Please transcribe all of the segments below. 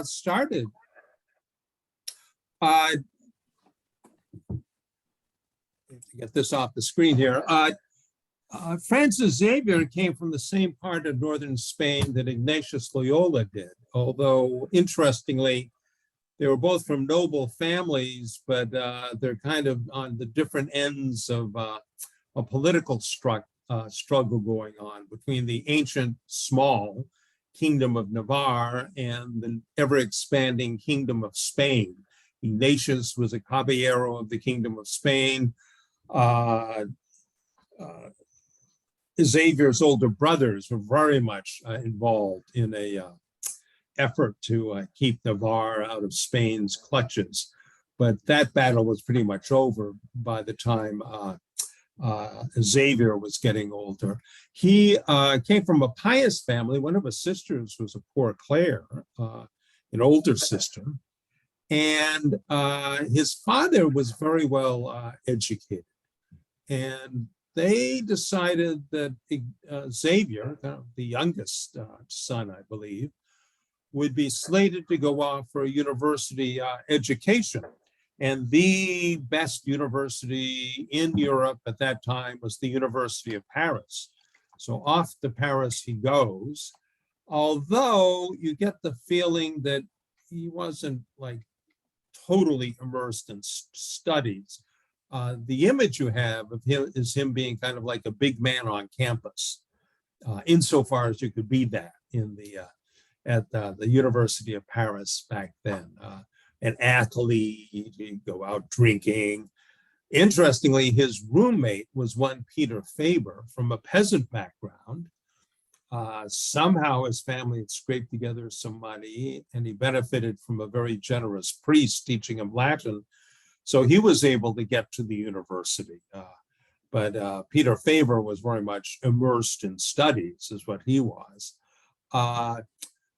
Started. To get this off the screen here. Francis Xavier came from the same part of northern Spain that Ignatius Loyola did, although interestingly, they were both from noble families, but they're kind of on the different ends of a political struggle going on between the ancient small kingdom of Navarre and the ever-expanding kingdom of Spain. Ignatius was a caballero of the kingdom of Spain. Xavier's older brothers were very much involved in a effort to keep Navarre out of Spain's clutches. But that battle was pretty much over by the time Xavier was getting older. He came from a pious family. One of his sisters was a poor Clare, an older sister. And his father was very well educated. And they decided that Xavier, the youngest son, I believe, would be slated to go off for a university education. And the best university in Europe at that time was the University of Paris. So off to Paris he goes, although you get the feeling that he wasn't like totally immersed in studies. The image you have of him is him being kind of like a big man on campus, insofar as you could be that in at the University of Paris back then. An athlete, he'd go out drinking. Interestingly, his roommate was one Peter Faber from a peasant background. Somehow his family had scraped together some money and he benefited from a very generous priest teaching him Latin. So he was able to get to the university. But Peter Faber was very much immersed in studies, is what he was.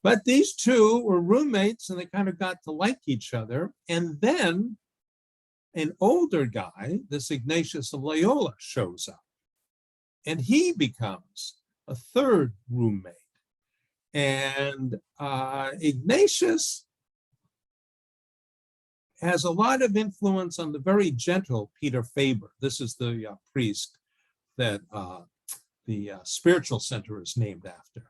But these two were roommates and they kind of got to like each other. And then an older guy, this Ignatius of Loyola, shows up and he becomes a third roommate. And Ignatius has a lot of influence on the very gentle Peter Faber. This is the priest that the spiritual center is named after.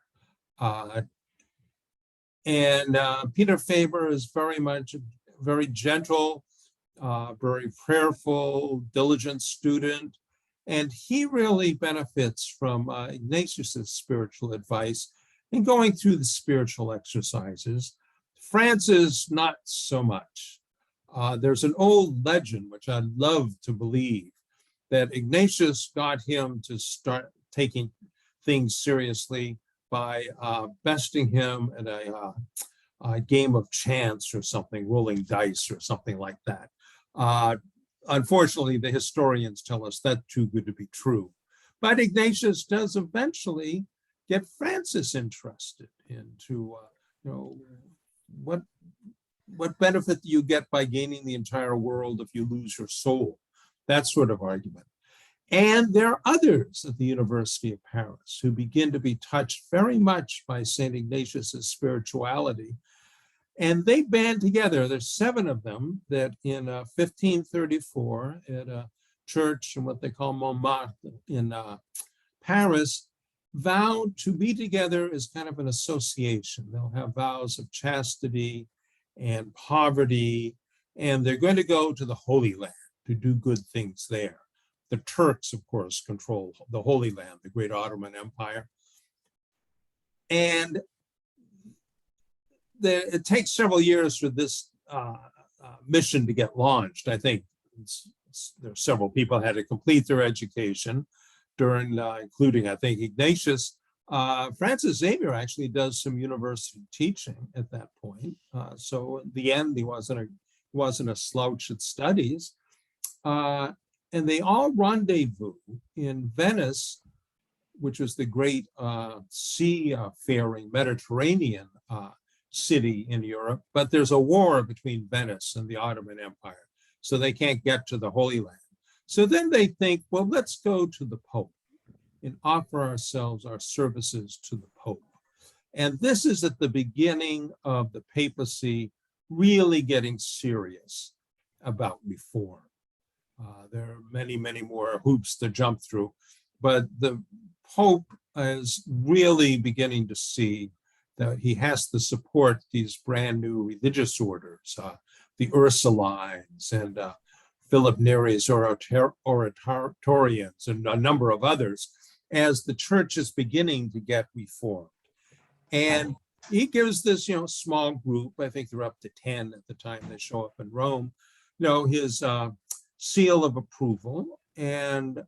Peter Faber is very gentle, very prayerful, diligent student. And he really benefits from Ignatius's spiritual advice and going through the spiritual exercises. Francis, not so much. There's an old legend, which I love to believe, that Ignatius got him to start taking things seriously by besting him at a game of chance or something, rolling dice or something like that. Unfortunately, the historians tell us that's too good to be true. But Ignatius does eventually get Francis interested into, what benefit do you get by gaining the entire world if you lose your soul? That sort of argument. And there are others at the University of Paris who begin to be touched very much by St. Ignatius's spirituality. And they band together. There's 7 of them that in 1534 at a church in what they call Montmartre in Paris, vowed to be together as kind of an association. They'll have vows of chastity and poverty, and they're going to go to the Holy Land to do good things there. The Turks, of course, control the Holy Land, the great Ottoman Empire. And it takes several years for this mission to get launched. I think there are several people had to complete their education during, including, I think, Ignatius. Francis Xavier actually does some university teaching at that point. So in the end, he wasn't a slouch at studies. And they all rendezvous in Venice, which was the great seafaring Mediterranean city in Europe. But there's a war between Venice and the Ottoman Empire, so they can't get to the Holy Land. So then they think, well, let's go to the Pope and offer ourselves, our services to the Pope. And this is at the beginning of the papacy really getting serious about reform. There are many, many more hoops to jump through, but the Pope is really beginning to see that he has to support these brand new religious orders, the Ursulines and Philip Neri's Oratorians and a number of others, as the church is beginning to get reformed. And he gives this, small group, I think they're up to 10 at the time they show up in Rome, his seal of approval. And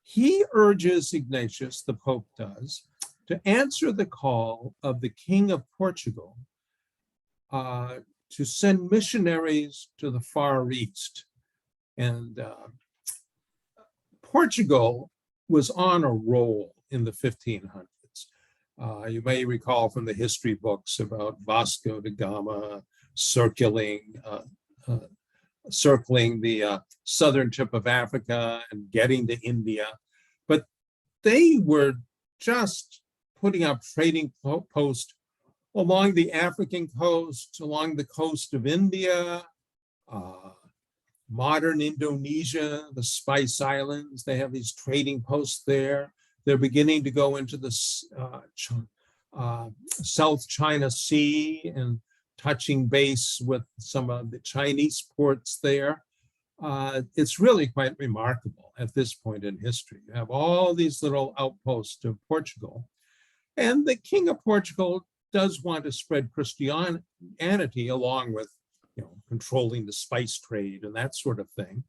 he urges Ignatius, the Pope does, to answer the call of the King of Portugal to send missionaries to the Far East. And Portugal was on a roll in the 1500s. You may recall from the history books about Vasco da Gama circling the southern tip of Africa and getting to India. But they were just putting up trading posts along the African coast, along the coast of India, modern Indonesia, the Spice Islands. They have these trading posts there. They're beginning to go into the South China Sea and touching base with some of the Chinese ports there. It's really quite remarkable at this point in history. You have all these little outposts of Portugal. And the King of Portugal does want to spread Christianity along with, controlling the spice trade and that sort of thing.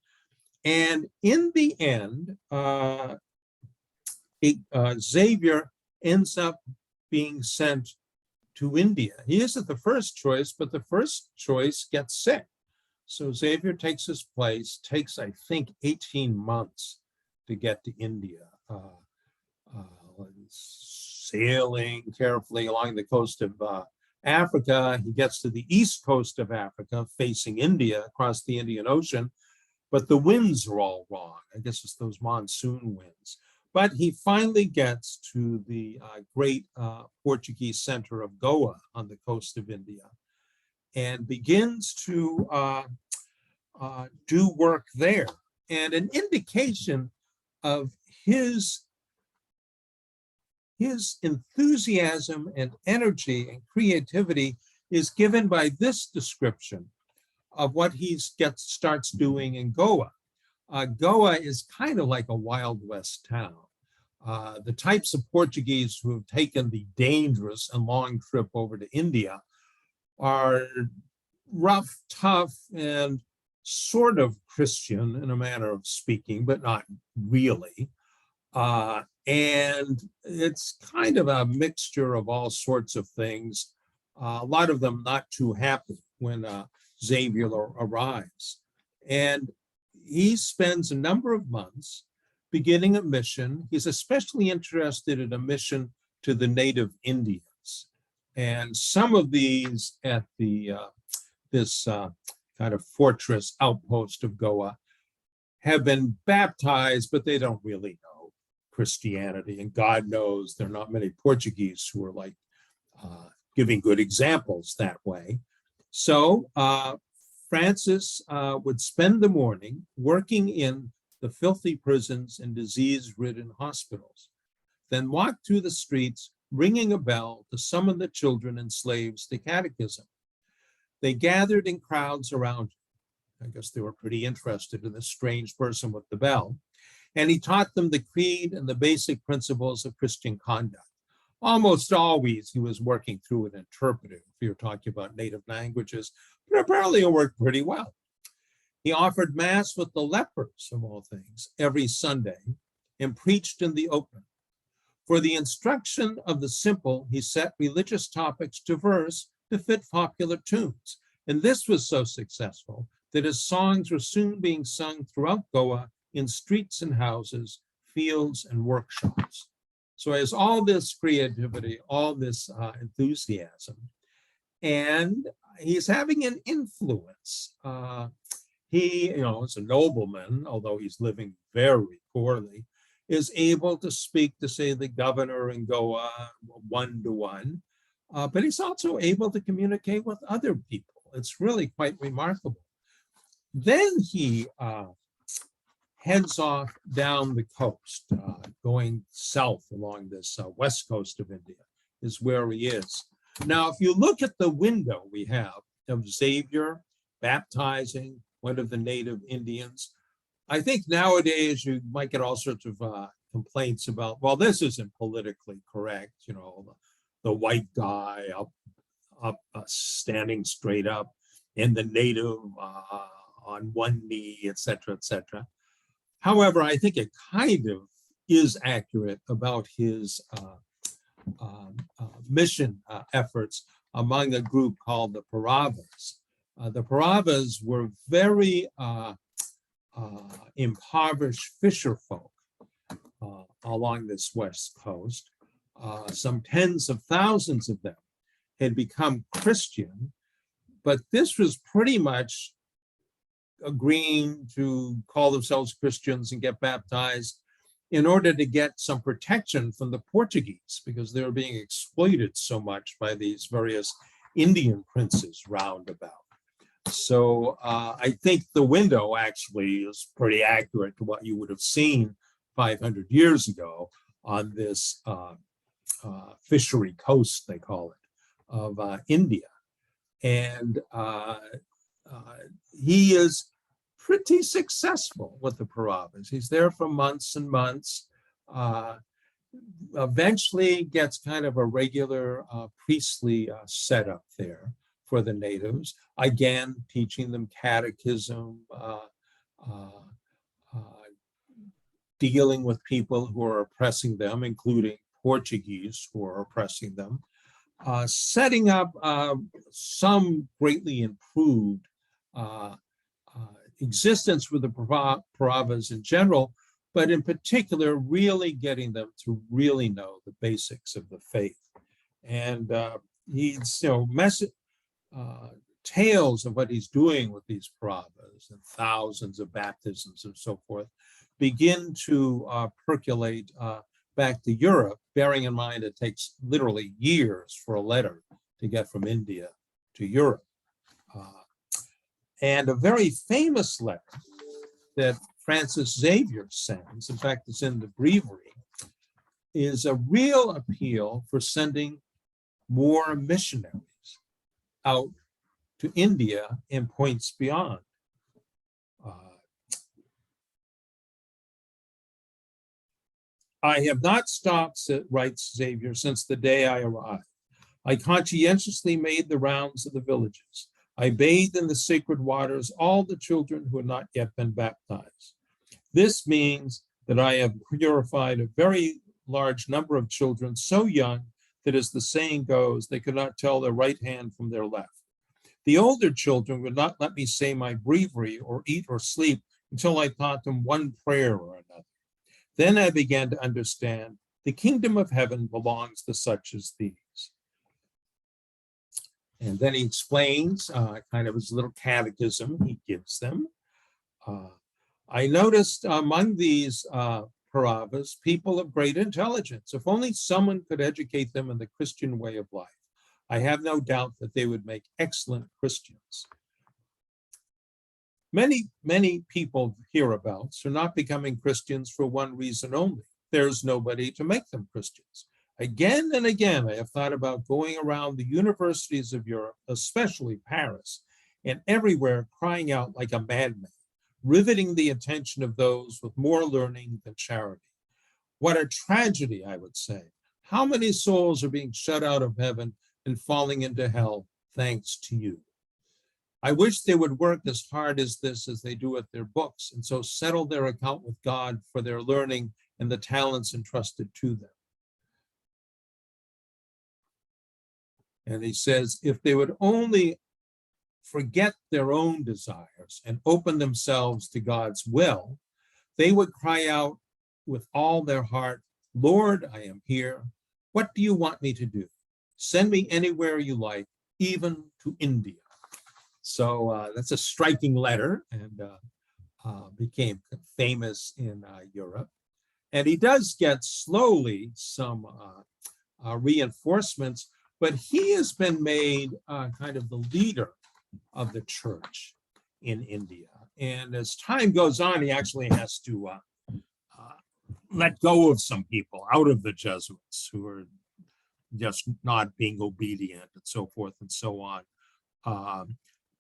And in the end, Xavier ends up being sent to India. He isn't the first choice, but the first choice gets sick. So Xavier takes his place, takes, I think, 18 months to get to India, sailing carefully along the coast of Africa. He gets to the east coast of Africa, facing India, across the Indian Ocean, but the winds are all wrong. I guess it's those monsoon winds. But he finally gets to the great Portuguese center of Goa on the coast of India and begins to do work there. And an indication of his enthusiasm and energy and creativity is given by this description of what he starts doing in Goa. Goa is kind of like a Wild West town. The types of Portuguese who have taken the dangerous and long trip over to India are rough, tough, and sort of Christian in a manner of speaking, but not really. And it's kind of a mixture of all sorts of things. A lot of them not too happy when Xavier arrives. And he spends a number of months beginning a mission. He's especially interested in a mission to the native Indians. And some of these at this kind of fortress outpost of Goa have been baptized, but they don't really know Christianity. And God knows there are not many Portuguese who are like giving good examples that way. So Francis would spend the morning working in the filthy prisons and disease-ridden hospitals, then walk through the streets, ringing a bell to summon the children and slaves to catechism. They gathered in crowds around him. I guess they were pretty interested in this strange person with the bell. And he taught them the creed and the basic principles of Christian conduct. Almost always he was working through an interpreter if you're talking about native languages, but apparently it worked pretty well. He offered mass with the lepers, of all things, every Sunday and preached in the open. For the instruction of the simple, he set religious topics to verse to fit popular tunes. And this was so successful that his songs were soon being sung throughout Goa in streets and houses, fields and workshops. So he has all this creativity, all this enthusiasm, and he's having an influence. He, is a nobleman, although he's living very poorly. is able to speak to, say, the governor in Goa one-to-one, but he's also able to communicate with other people. It's really quite remarkable. Then he heads off down the coast, going south along this west coast of India is where he is. Now, if you look at the window we have of Xavier baptizing one of the native Indians, I think nowadays you might get all sorts of complaints about, well, this isn't politically correct, you know, the white guy up standing straight up and the native on one knee, et cetera, et cetera. However, I think it kind of is accurate about his mission efforts among a group called the Pauravas. The Pauravas were very impoverished fisher folk along this west coast. Some tens of thousands of them had become Christian, but this was pretty much agreeing to call themselves Christians and get baptized in order to get some protection from the Portuguese, because they were being exploited so much by these various Indian princes round about. So I think the window actually is pretty accurate to what you would have seen 500 years ago on this fishery coast, they call it, of India. And he is pretty successful with the Pauravas. He's there for months and months. Eventually gets kind of a regular priestly setup there for the natives. Again, teaching them catechism, dealing with people who are oppressing them, including Portuguese who are oppressing them. Setting up some greatly improved existence with the Pauravas in general, but in particular, really getting them to really know the basics of the faith. And he's, tales of what he's doing with these Pauravas and thousands of baptisms and so forth begin to percolate back to Europe, bearing in mind it takes literally years for a letter to get from India to Europe. And a very famous letter that Francis Xavier sends, in fact, it's in the breviary, is a real appeal for sending more missionaries out to India and points beyond. I have not stopped, writes Xavier, since the day I arrived. I conscientiously made the rounds of the villages. I bathed in the sacred waters all the children who had not yet been baptized. This means that I have purified a very large number of children so young that, as the saying goes, they could not tell their right hand from their left. The older children would not let me say my breviary or eat or sleep until I taught them one prayer or another. Then I began to understand the kingdom of heaven belongs to such as these. And then he explains kind of his little catechism he gives them. I noticed among these Pauravas, people of great intelligence. If only someone could educate them in the Christian way of life, I have no doubt that they would make excellent Christians. Many people hereabouts are not becoming Christians for one reason only. There's nobody to make them Christians. Again and again, I have thought about going around the universities of Europe, especially Paris, and everywhere crying out like a madman, riveting the attention of those with more learning than charity. What a tragedy, I would say. How many souls are being shut out of heaven and falling into hell thanks to you? I wish they would work as hard as this as they do at their books, and so settle their account with God for their learning and the talents entrusted to them. And he says, if they would only forget their own desires and open themselves to God's will, they would cry out with all their heart, Lord, I am here. What do you want me to do? Send me anywhere you like, even to India. So that's a striking letter and became famous in Europe. And he does get slowly some reinforcements, but he has been made kind of the leader of the church in India. And as time goes on, he actually has to let go of some people out of the Jesuits who are just not being obedient and so forth and so on.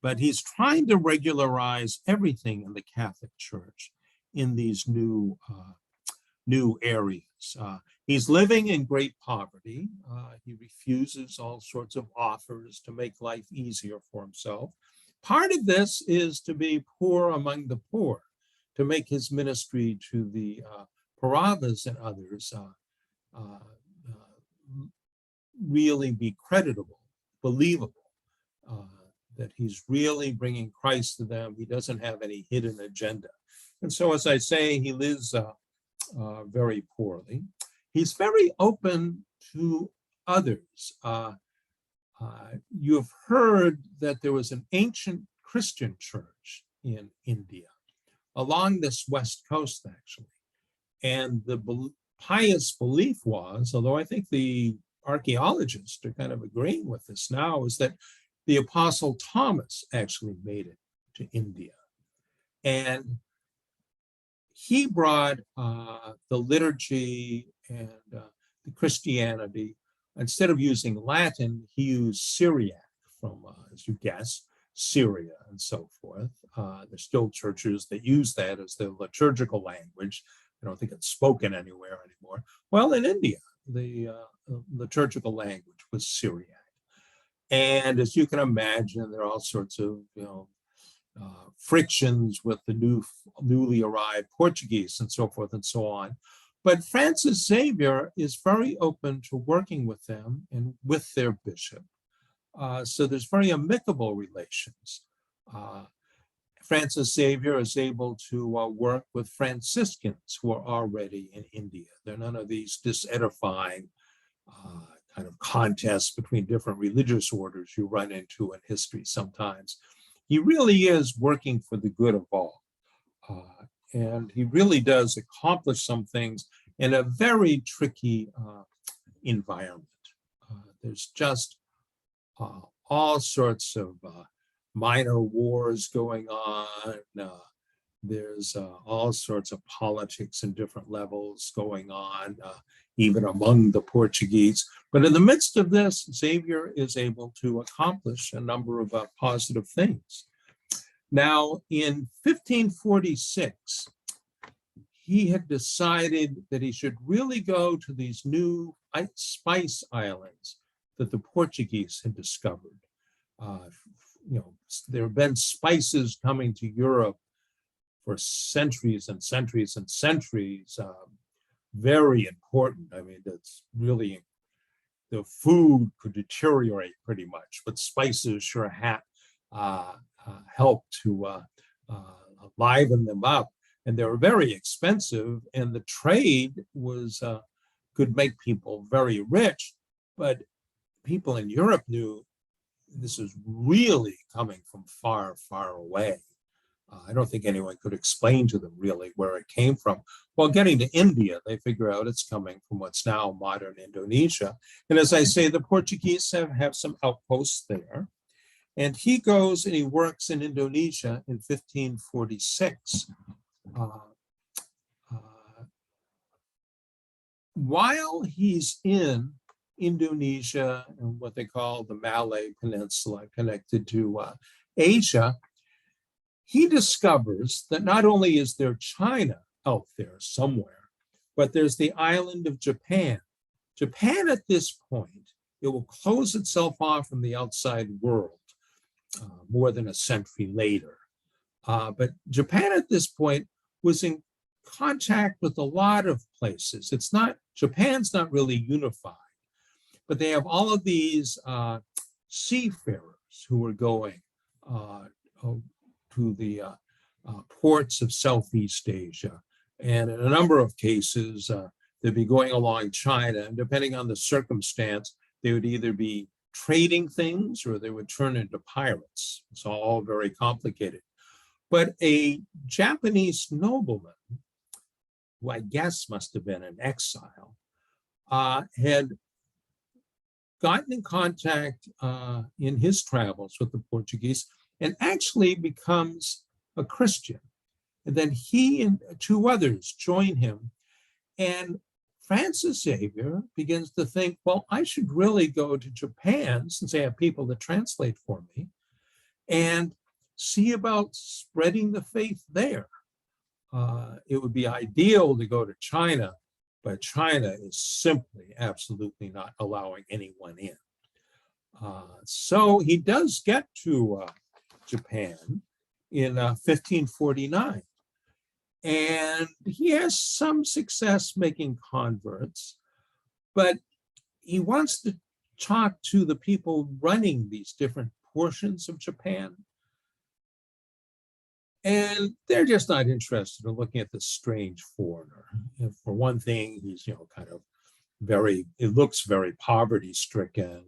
But he's trying to regularize everything in the Catholic Church in these new areas. He's living in great poverty. He refuses all sorts of offers to make life easier for himself. Part of this is to be poor among the poor, to make his ministry to the Pauravas and others really be creditable, believable, that he's really bringing Christ to them. He doesn't have any hidden agenda. And so, as I say, he lives very poorly. He's very open to others. You've heard that there was an ancient Christian church in India, along this west coast, actually. And the pious belief was, although I think the archaeologists are kind of agreeing with this now, is that the Apostle Thomas actually made it to India. And he brought the liturgy and the Christianity. Instead of using Latin, he used Syriac from, as you guess, Syria and so forth. There's still churches that use that as their liturgical language. I don't think it's spoken anywhere anymore. Well, in India, the liturgical language was Syriac. And as you can imagine, there are all sorts of frictions with the newly arrived Portuguese and so forth and so on. But Francis Xavier is very open to working with them and with their bishop. So there's very amicable relations. Francis Xavier is able to work with Franciscans who are already in India. There are none of these disedifying kind of contests between different religious orders you run into in history sometimes. He really is working for the good of all. And he really does accomplish some things in a very tricky environment. There's just all sorts of minor wars going on. There's all sorts of politics and different levels going on, even among the Portuguese. But in the midst of this, Xavier is able to accomplish a number of positive things. Now, in 1546, he had decided that he should really go to these new spice islands that the Portuguese had discovered. There have been spices coming to Europe for centuries and centuries and centuries. Very important. I mean, that's really, the food could deteriorate pretty much, but spices sure help to liven them up. And they were very expensive, and the trade was could make people very rich, but people in Europe knew this is really coming from far, far away. I don't think anyone could explain to them really where it came from. Well, getting to India, they figure out it's coming from what's now modern Indonesia. And as I say, the Portuguese have some outposts there. And he goes and he works in Indonesia in 1546. While he's in Indonesia and what they call the Malay Peninsula connected to Asia, he discovers that not only is there China out there somewhere, but there's the island of Japan. Japan at this point, it will close itself off from the outside world more than a century later. But Japan at this point was in contact with a lot of places. Japan's not really unified, but they have all of these seafarers who are going to the ports of Southeast Asia. And in a number of cases, they'd be going along China, and depending on the circumstance, they would either be trading things or they would turn into pirates. It's all very complicated. But a Japanese nobleman who I guess must have been in exile, had gotten in contact in his travels with the Portuguese and actually becomes a Christian. And then he and two others join him. And Francis Xavier begins to think, well, I should really go to Japan, since I have people to translate for me, and see about spreading the faith there. It would be ideal to go to China, but China is simply absolutely not allowing anyone in. So he does get to Japan in 1549. And he has some success making converts, but he wants to talk to the people running these different portions of Japan. And they're just not interested in looking at this strange foreigner. And for one thing, he's, kind of it looks very poverty stricken.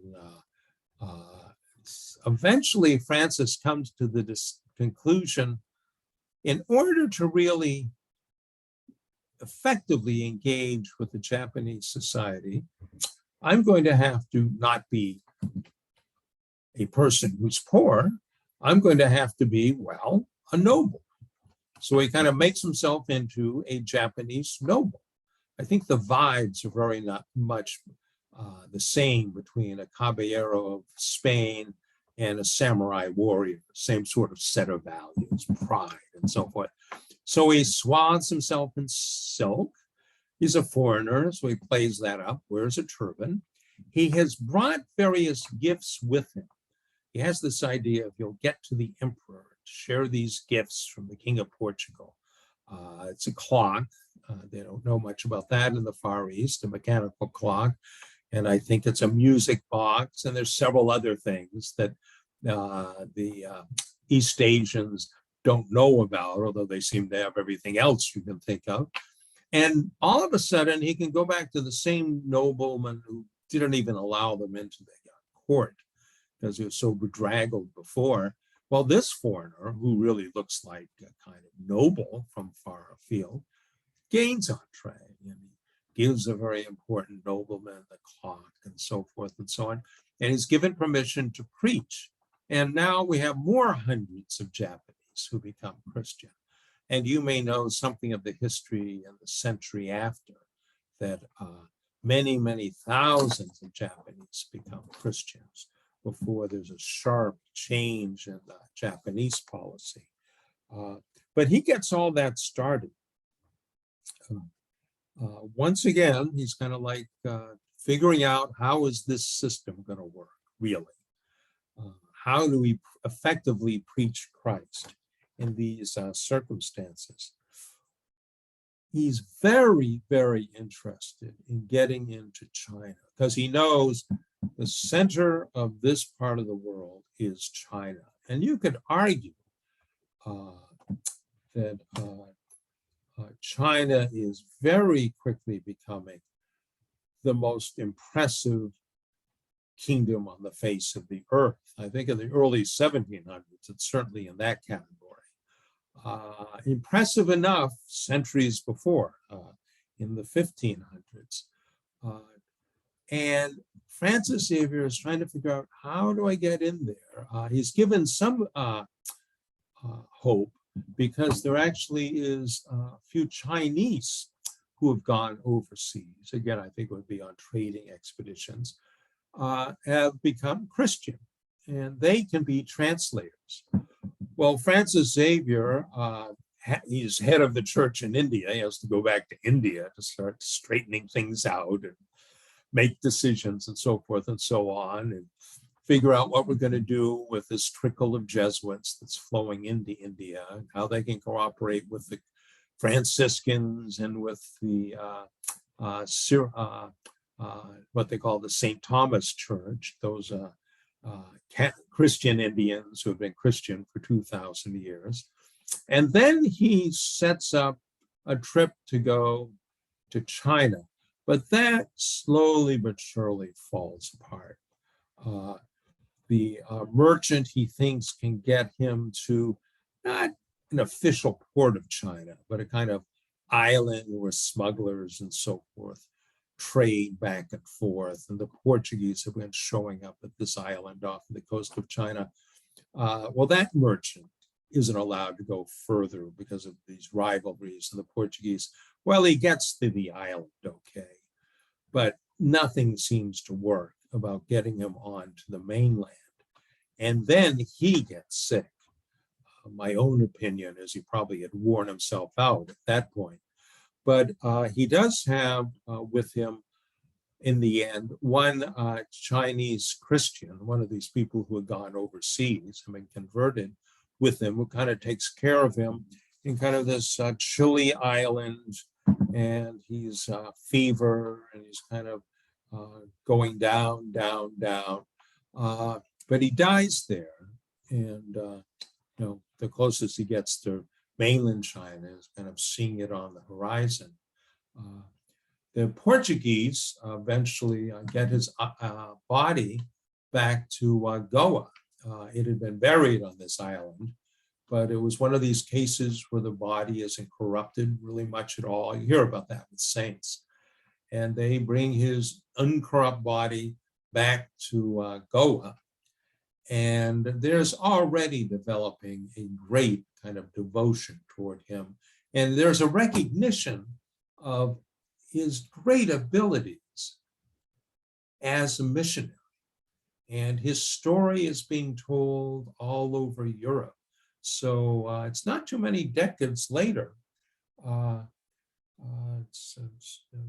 Eventually, Francis comes to the conclusion, in order to really effectively engage with the Japanese society, I'm going to have to not be a person who's poor. I'm going to have to be, well, a noble. So he kind of makes himself into a Japanese noble. I think the vibes are very not much the same between a caballero of Spain and a samurai warrior, same sort of set of values, pride, and so forth. So he swathes himself in silk. He's a foreigner, so he plays that up, wears a turban. He has brought various gifts with him. He has this idea of he'll get to the emperor, share these gifts from the King of Portugal. It's a clock. They don't know much about that in the Far East, a mechanical clock. And I think it's a music box, and there's several other things that the East Asians don't know about, although they seem to have everything else you can think of. And all of a sudden, he can go back to the same nobleman who didn't even allow them into the court because he was so bedraggled before. Well, this foreigner, who really looks like a kind of noble from far afield, gains entree, and he gives a very important nobleman the clock and so forth and so on. And he's given permission to preach. And now we have more hundreds of Japanese who become Christian. And you may know something of the history in the century after that many, many thousands of Japanese become Christians before there's a sharp change in the Japanese policy. But he gets all that started. Once again, he's kind of like figuring out, how is this system going to work, really? How do we effectively preach Christ in these circumstances? He's very, very interested in getting into China because he knows the center of this part of the world is China. And you could argue that China is very quickly becoming the most impressive kingdom on the face of the earth. I think in the early 1700s, it's certainly in that category. Impressive enough centuries before, in the 1500s. And Francis Xavier is trying to figure out, how do I get in there? He's given some hope because there actually is a few Chinese who have gone overseas. Again, I think it would be on trading expeditions, have become Christian, and they can be translators. Well, Francis Xavier, he's head of the church in India. He has to go back to India to start straightening things out and make decisions and so forth and so on, and figure out what we're going to do with this trickle of Jesuits that's flowing into India, and how they can cooperate with the Franciscans and with the what they call the St. Thomas Church, those Christian Indians who have been Christian for 2,000 years. And then he sets up a trip to go to China, but that slowly but surely falls apart. The merchant he thinks can get him to not an official port of China, but a kind of island where smugglers and so forth trade back and forth, and the Portuguese have been showing up at this island off the coast of China. Well, that merchant isn't allowed to go further because of these rivalries of the Portuguese. Well, he gets to the island, okay, but nothing seems to work about getting him onto the mainland. And then he gets sick. My own opinion is he probably had worn himself out at that point. But he does have with him, in the end, one Chinese Christian, one of these people who had gone overseas and been converted with him, who kind of takes care of him in kind of this chilly island, and he's fever, and he's kind of going down, down, down. But he dies there, and the closest he gets to mainland China is kind of seeing it on the horizon. The Portuguese eventually get his body back to Goa. It had been buried on this island, but it was one of these cases where the body isn't corrupted really much at all. You hear about that with saints. And they bring his uncorrupt body back to Goa. And there's already developing a great kind of devotion toward him. And there's a recognition of his great abilities as a missionary. And his story is being told all over Europe. So it's not too many decades later, it's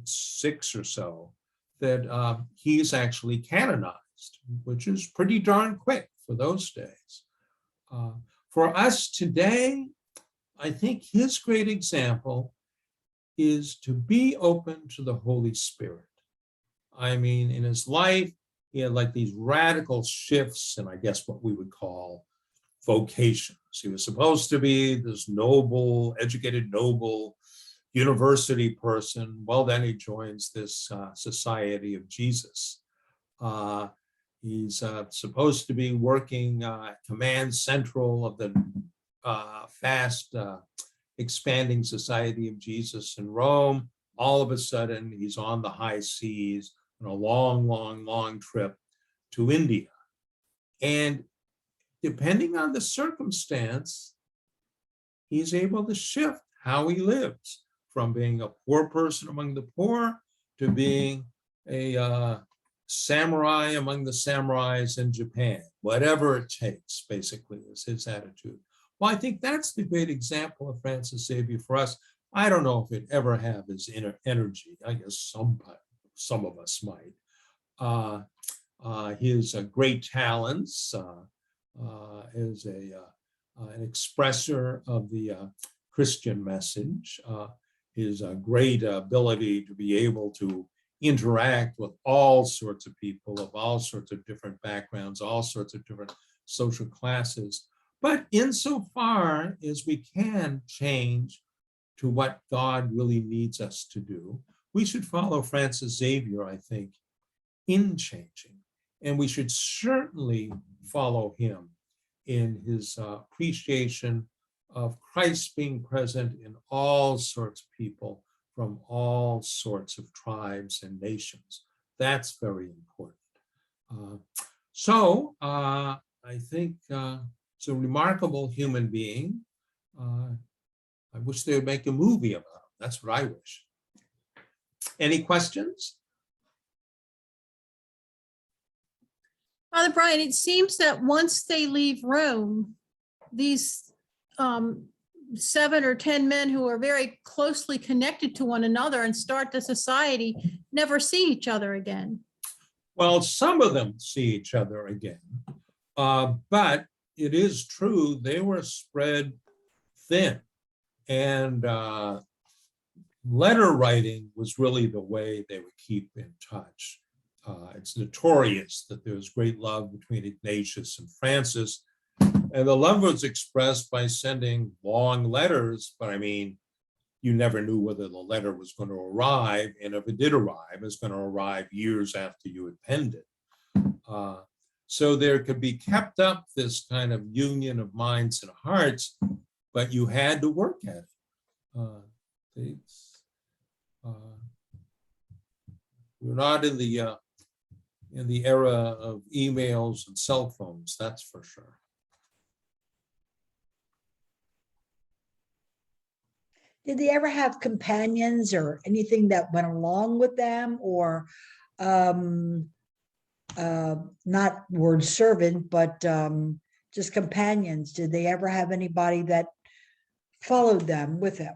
6 or so, that he's actually canonized, which is pretty darn quick for those days. For us today, I think his great example is to be open to the Holy Spirit. I mean, in his life, he had like these radical shifts, and I guess what we would call vocations. He was supposed to be this noble, educated, noble university person. Well, then he joins this Society of Jesus. He's supposed to be working command central of the fast expanding Society of Jesus in Rome. All of a sudden, he's on the high seas on a long, long, long trip to India. And depending on the circumstance, he's able to shift how he lives, from being a poor person among the poor to being a samurai among the samurais in Japan. Whatever it takes, basically, is his attitude. Well, I think that's the great example of Francis Xavier for us. I don't know if it ever have his inner energy. I guess some of us might. His great talents as an expresser of the Christian message, his great ability to be able to interact with all sorts of people of all sorts of different backgrounds, all sorts of different social classes. But insofar as we can change to what God really needs us to do, we should follow Francis Xavier, I think, in changing. And we should certainly follow him in his appreciation of Christ being present in all sorts of people from all sorts of tribes and nations. That's very important. I think it's a remarkable human being. I wish they would make a movie about him. That's what I wish. Any questions? Father Brian, it seems that once they leave Rome, these 7 or 10 men who are very closely connected to one another and start the society never see each other again. Well, some of them see each other again, but it is true they were spread thin, and letter writing was really the way they would keep in touch. It's notorious that there was great love between Ignatius and Francis, and the love was expressed by sending long letters, but I mean, you never knew whether the letter was going to arrive, and if it did arrive, it was going to arrive years after you had penned it. So there could be kept up this kind of union of minds and hearts, but you had to work at it. States. We're not in the era of emails and cell phones, that's for sure. Did they ever have companions or anything that went along with them, or not word servant, but just companions? Did they ever have anybody that followed them with him?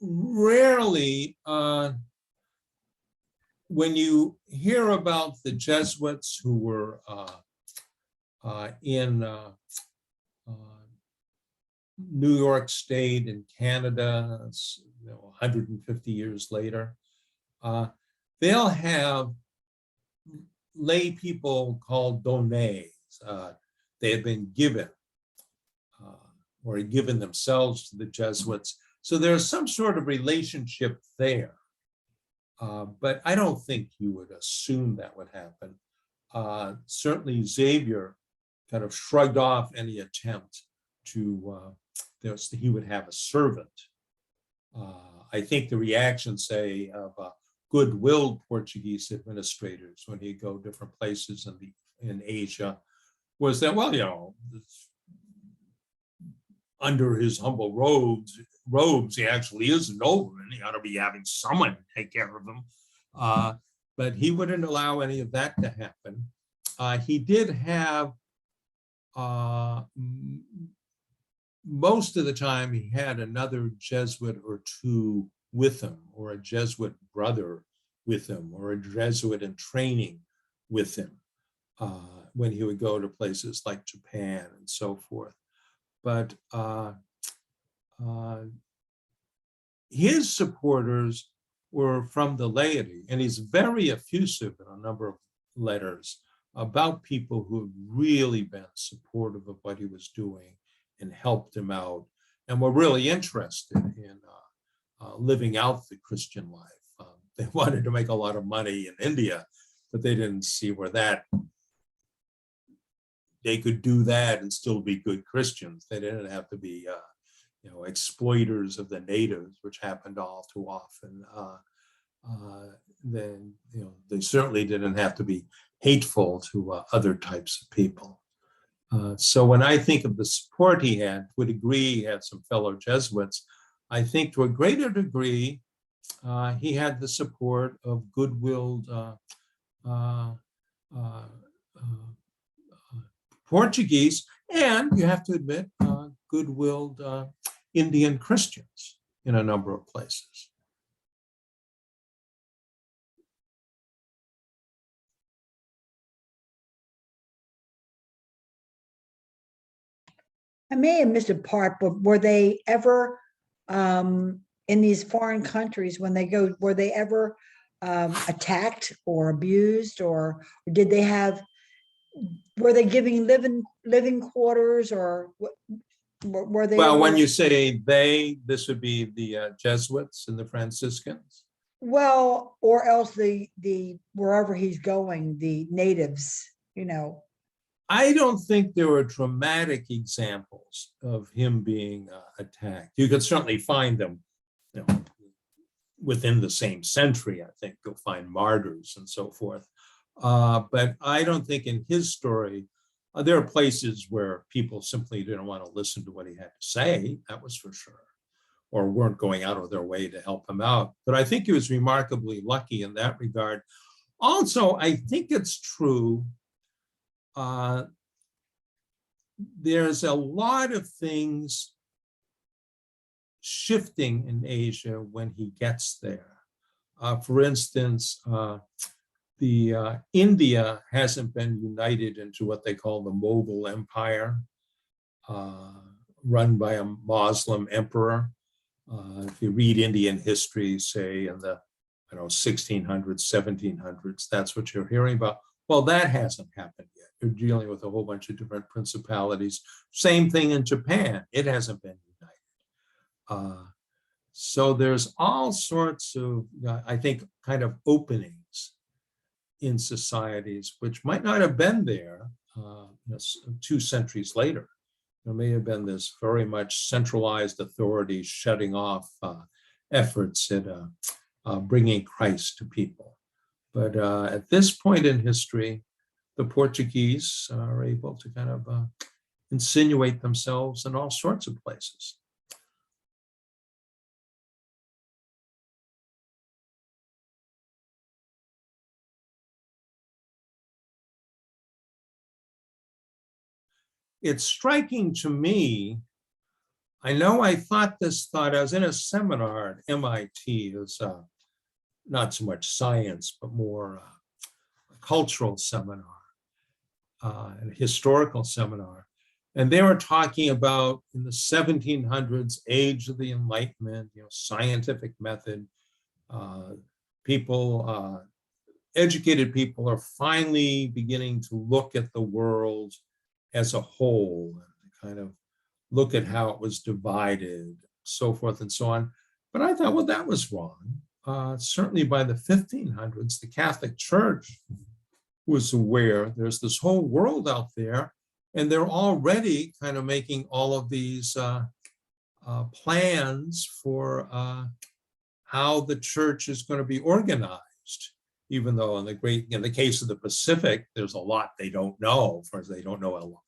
Rarely. When you hear about the Jesuits who were in New York State in Canada, 150 years later, they'll have lay people called données. They had been given or had given themselves to the Jesuits. So there's some sort of relationship there. But I don't think you would assume that would happen. Certainly Xavier kind of shrugged off any attempt to, he would have a servant. I think the reaction, say, of good-willed Portuguese administrators when he'd go different places in Asia was that, well, under his humble robes, he actually is a nobleman. He ought to be having someone take care of him. But he wouldn't allow any of that to happen. He did have, most of the time, he had another Jesuit or two with him, or a Jesuit brother with him, or a Jesuit in training with him when he would go to places like Japan and so forth. But his supporters were from the laity, and he's very effusive in a number of letters about people who have really been supportive of what he was doing and helped him out, and were really interested in living out the Christian life. They wanted to make a lot of money in India, but they didn't see where they could do that and still be good Christians. They didn't have to be exploiters of the natives, which happened all too often. Then they certainly didn't have to be hateful to other types of people. So when I think of the support he had, would agree he had some fellow Jesuits. I think to a greater degree, he had the support of good-willed Portuguese, and you have to admit, good-willed Indian Christians in a number of places. I may have missed a part, but were they ever in these foreign countries, when they go, were they ever attacked or abused, or did they have, were they giving living quarters, or were they? Well, ever, when you say they, this would be the Jesuits and the Franciscans? well, or else the wherever he's going, the natives, I don't think there were dramatic examples of him being attacked. You could certainly find them, within the same century. I think you'll find martyrs and so forth. But I don't think in his story, there are places where people simply didn't want to listen to what he had to say, that was for sure, or weren't going out of their way to help him out. But I think he was remarkably lucky in that regard. Also, I think it's true, there's a lot of things shifting in Asia when he gets there. For instance, India hasn't been united into what they call the Mughal Empire, run by a Muslim emperor. If you read Indian history, say in the 1600s, 1700s, that's what you're hearing about. Well, that hasn't happened yet. You're dealing with a whole bunch of different principalities. Same thing in Japan. It hasn't been united. So there's all sorts of, I think, kind of openings in societies which might not have been there 2 centuries later. there may have been this very much centralized authority shutting off efforts at bringing Christ to people. But at this point in history, the Portuguese are able to kind of insinuate themselves in all sorts of places. It's striking to me. I know I thought this thought. I was in a seminar at MIT. It was not so much science, but more a cultural seminar, and a historical seminar. And they were talking about in the 1700s, age of the Enlightenment, scientific method. People, educated people are finally beginning to look at the world as a whole, and kind of look at how it was divided, so forth and so on. But I thought, well, that was wrong. Certainly by the 1500s, the Catholic Church was aware there's this whole world out there, and they're already kind of making all of these plans for how the church is going to be organized. Even though in the case of the Pacific, there's a lot they don't know. For they don't know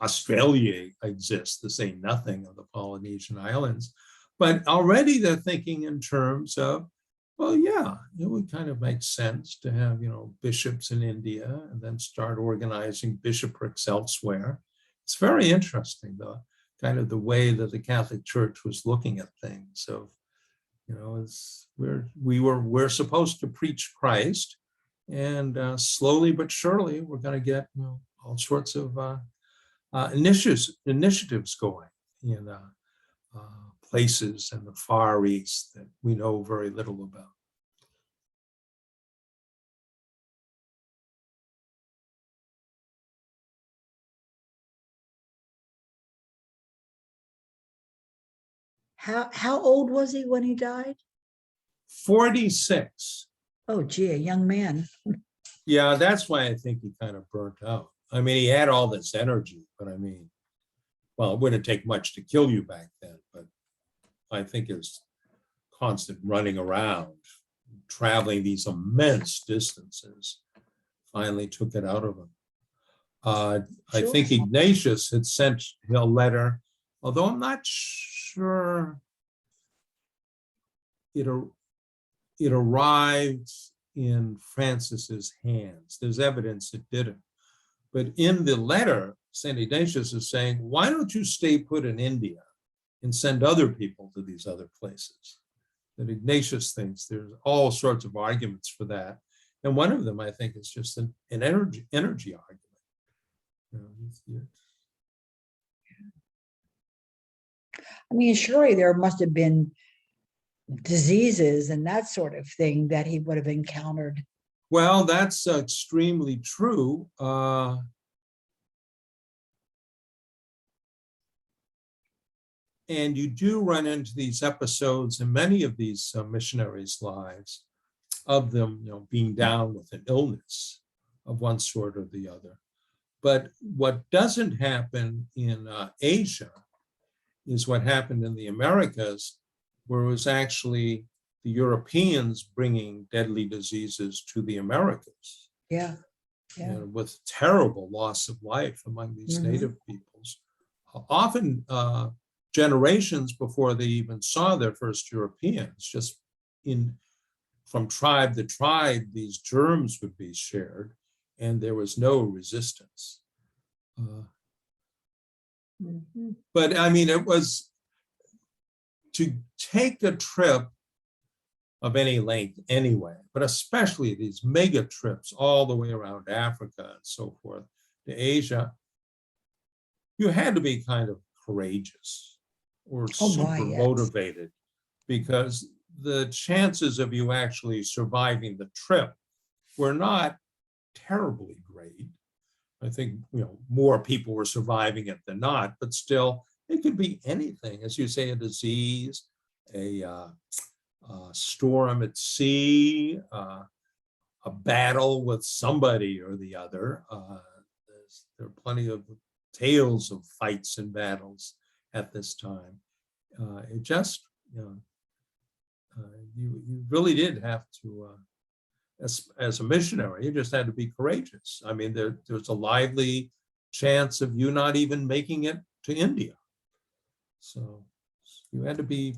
Australia exists, to say nothing of the Polynesian Islands. But already they're thinking in terms of, well, yeah, it would kind of make sense to have, bishops in India and then start organizing bishoprics elsewhere. It's very interesting, though, kind of the way that the Catholic Church was looking at things. So, we're supposed to preach Christ, and slowly but surely we're going to get all sorts of initiatives going in places in the Far East that we know very little about. How old was he when he died? 46. Oh, gee, a young man. Yeah, that's why I think he kind of burnt out. I mean, he had all this energy, but I mean, well, it wouldn't take much to kill you back then, but I think his constant running around, traveling these immense distances, finally took it out of him. I think Ignatius had sent a letter, although I'm not sure it arrived in Francis's hands. There's evidence it didn't. But in the letter, St. Ignatius is saying, why don't you stay put in India and send other people to these other places? That Ignatius thinks there's all sorts of arguments for that. And one of them, I think, is just an energy argument. I mean, surely there must have been diseases and that sort of thing that he would have encountered. Well, that's extremely true. And you do run into these episodes in many of these missionaries' lives of them, being down with an illness of one sort or the other. But what doesn't happen in Asia is what happened in the Americas, where it was actually the Europeans bringing deadly diseases to the Americas. Yeah. Yeah. With terrible loss of life among these native peoples. Often generations before they even saw their first Europeans, just from tribe to tribe, these germs would be shared, and there was no resistance. But I mean, it was to take a trip of any length anyway, but especially these mega trips all the way around Africa and so forth to Asia, you had to be kind of courageous or super motivated, because the chances of you actually surviving the trip were not terribly great. I think, more people were surviving it than not, but still it could be anything. As you say, a disease, a storm at sea, a battle with somebody or the other. There are plenty of tales of fights and battles at this time. It just, you know, you really did have to, as a missionary, you just had to be courageous. I mean, there's a lively chance of you not even making it to India. So you had to be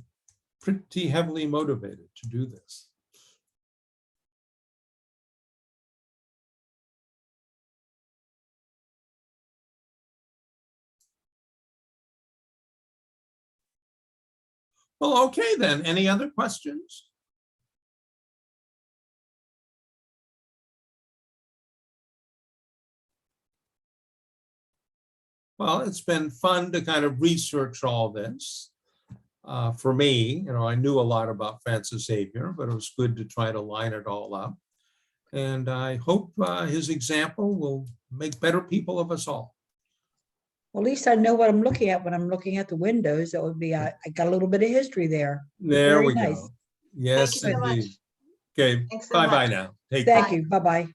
pretty heavily motivated to do this. Well, okay then. Any other questions? Well, it's been fun to kind of research all this. For me, you know, I knew a lot about Francis Xavier, but it was good to try to line it all up. And I hope his example will make better people of us all. Well, at least I know what I'm looking at when I'm looking at the windows. That would be, I got a little bit of history there. There Very we nice. go. Yes, Thank you so much. indeed. Okay, Thanks so bye-bye much. now. Take Thank care. you. Bye-bye.